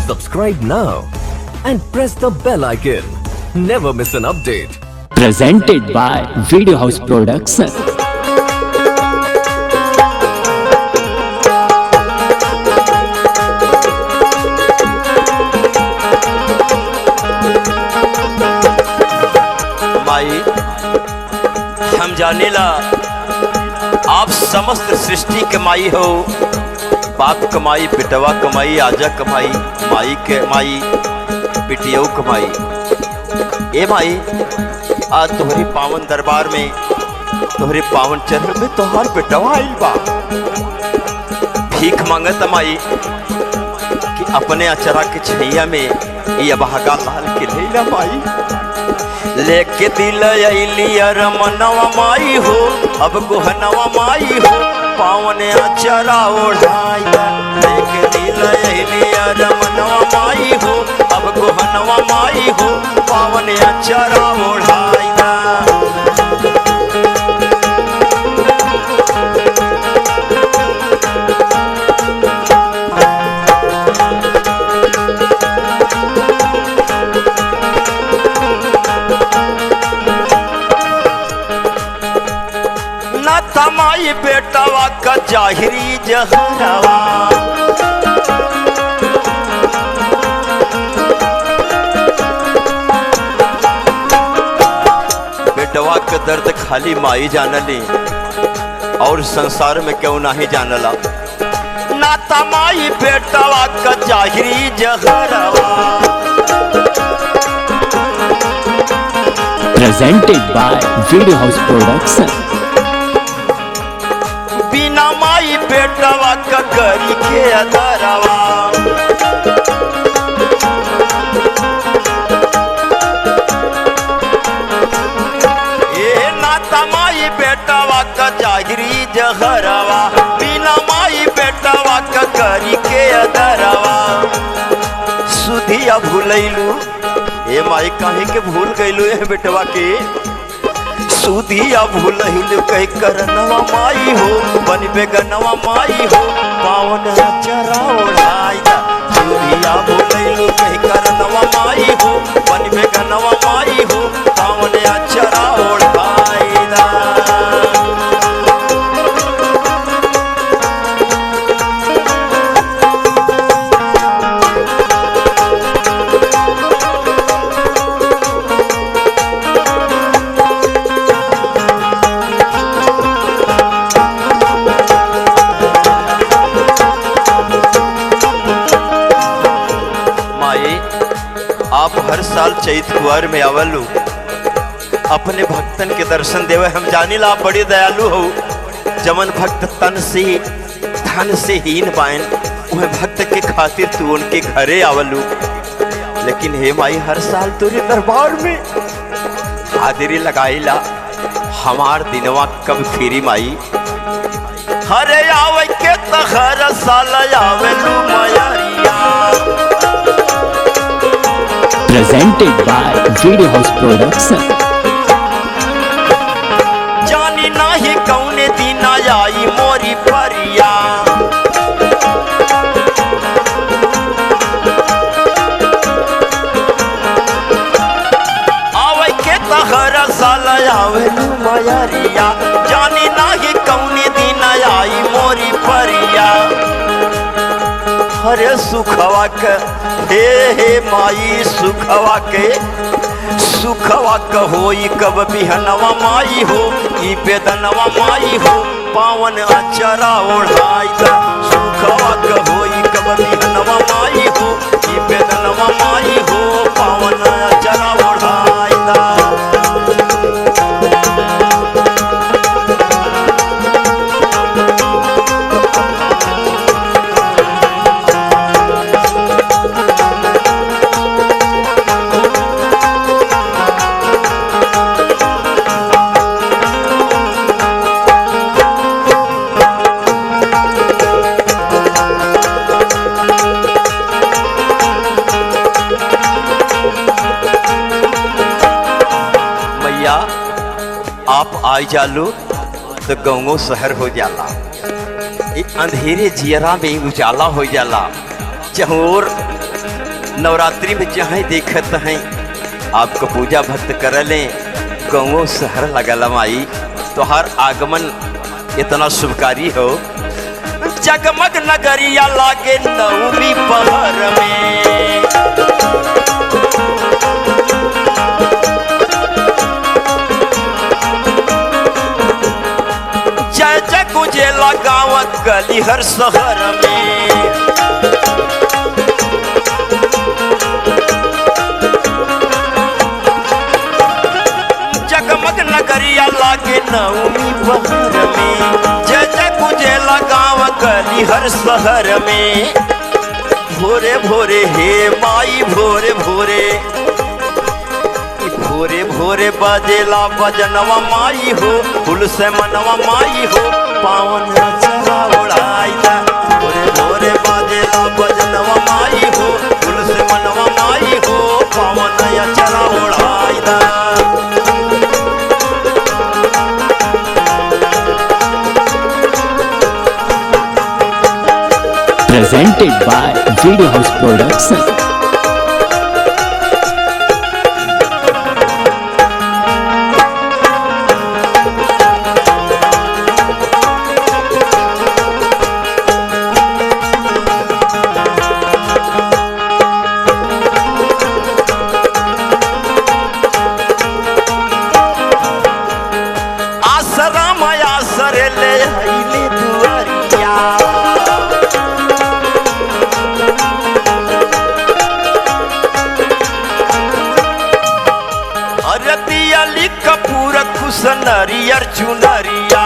Subscribe now and press the bell icon. Never miss an update. Presented by Video House Production. माई हम जानेला आप समस्त सृष्टि के माई हो। बाप कमाई, बेटवा कमाई, आजा कमाई, माई के माई, बिटिया कमाई। ए माई, आज तुम्हारी पावन दरबार में, तुम्हारे पावन चरण में तोहार बेटवा आइल बा। भीख मांगत माई कि अपने अचरा के छैया में ये बहागा लाल के ले ला माई। लेके दिल अली रमनवा माई हो, अब गोहनवा माई हो, पावन अचरा ओढ़ाई। लेके दिल अली रमनवा माई हो, अब गोहनवा माई हो, पावन अचरा ओढ़ाई। माई बेटवा का जाहिरी जहरवा, बेटवा का दर्द खाली माई जानली और संसार में क्यों नहीं जानला। नाता माई बेटवा का जाहिरी जहरवा। Presented by Video House Production. बिना माई बेटवा का करी के अदरवा। ए नाता माई बेटवा का जागिरी जहरवा, बिना माई बेटवा का करी के अदरवा। सुधिया भूलैलू, ए माई काहे के भूल गईलू ए बेटवा के। सुधिया भूलहिल कह करनवा माई हो, बन बेगनवा माई हो, पावन अचरा ओढ़ाई। सुधिया भूलहिल कह करनवा माई हो, बन बेगनवा माई हो, पावन अचरा ओढ़ाई। आप हर साल चैत कुआर में आवलू, अपने भक्तन के दर्शन देवे। हम जानिला आप बड़ी दयालु हो। जमन भक्त तन से धन से हीन पाएन, वह भक्त के खातिर तू उनके घरे आवलू। लेकिन हे माई, हर साल तुरी दरबार में हाजिरी लगाईला, हमार दिनवा कब फिरी माई। हरे आवे के त हर साल आवेलू मायरिया। Presented by Video House Production. जानी नाही कौने दिन आई मोरी परिया। आवे के तहरा साल आवेलू मायरिया। जानी नाही कौने दिन आई मोरी परिया। हरे सुखवा के हे माई, सुखवा के सुखवा का होई कब बिहनवा माई हो, ई बेदनवा माई हो, पावन अचरा ओढ़ाई। सुखवा का होई कब बिहनवा माई हो, ई बेदनवा माई हो, पावन अचरा ओढ़ाई। आप आई जालो तो गाँव शहर हो जाला, अंधेरे जियरा में उजाला हो जाला। चहोर नवरात्रि में जहाँ देखत हैं आपको पूजा भक्त कर लें गौओं शहर लगल माई तो हर आगमन इतना शुभकारी हो। जगमग नगरिया लागे नवमी पहर में, जय जय गुजे लगावत गली हर शहर में। जगमग नगरिया लागे नवमी पहर में, जय जय गुजे लगाव गली हर शहर में। भोरे भोरे हे माई भोरे भोरे, भोरे भोरे बजेला बजनवा माई हो, फूल से मनवा माई हो, पावन चला उड़ाईला। भोरे भोरे बजेला बजनवा माई हो, फूल से मनवा माई हो, पावन चला उड़ाईला। Presented by Video House Production. आसरा माया सरे ले आइले दुआरिया, अरतिया लिख पूरा खुश नरियर चुनरिया।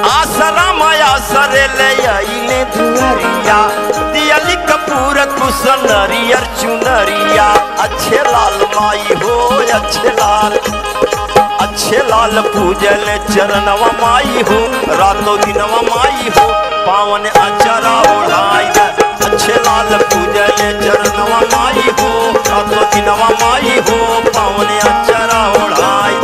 आसरा माया सरे ले आइले दुआरिया, दिया लिख पूरा खुश नरियर चुनरिया। अच्छे लाल माई हो अच्छे लाल पूजल चरणवा माई हो, रातों दिनवा माई हो, पावन अचरा ओढ़ाई। अच्छे लाल पूजल चरणवा माई हो, रातों दिनवा माई हो, पावन अचरा ओढ़ाई।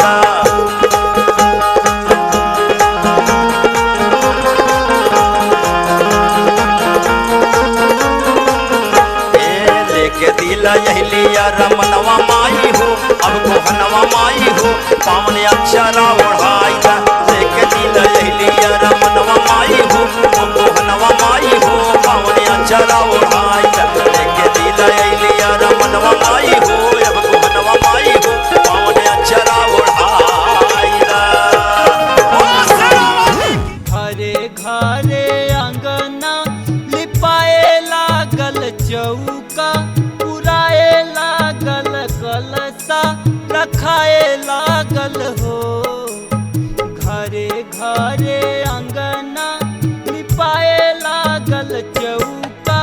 लेके दिला यही लिया रमनवा माई हो, अब कोहनवा माई हो, पावन अक्षरा ओढ़ाई। लेके दिला यही लिया रमनवा माई हो, अब कोहनवा माई हो, पावन अक्षरा ओढ़ाई। लेके दिला यही लिया रमनवा माई हो, अब कोहनवा माई हो, पावन अक्षरा ओढ़ाई। घरे घरे अंगना लिपाए लागल चौका, पुराए लागल कलसा रखाए लागल हो। घरे घरे अंगना लिपाए लागल चौका,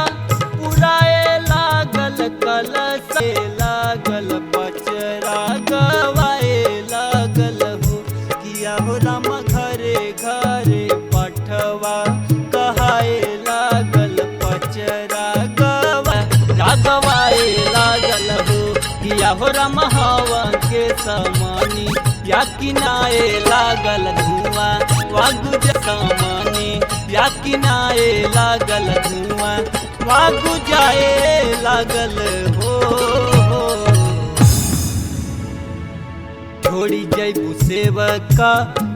पुराए लागल कलसा लागल पचरा गवाए लागल हो। किया हो राम घरे घरे पठवा कहाए लागल पचरा गवाए लागल हो। किया हो राम हवा के समानी या किनाए लागल धुआं, वागु समानी या किनाए लागल धुआं, वागु जाए लागल हो। छोड़ी जैबू सेवका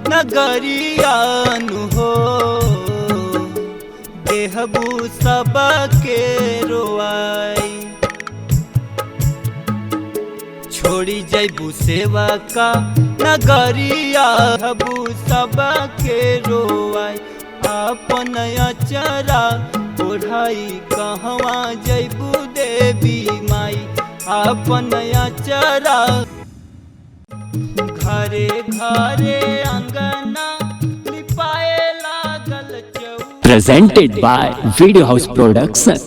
नगरियानु हो, देहबू सबके रोआई। छोड़ी जैबू सेवका नगरिया, देहबू सबके रोआई। अपन अचरा ओढ़ाई कहवा जैबू देवी माई, अपन अचरा। घरे घरे अंगना लिपाए लागल चौ। Presented by Video House Production.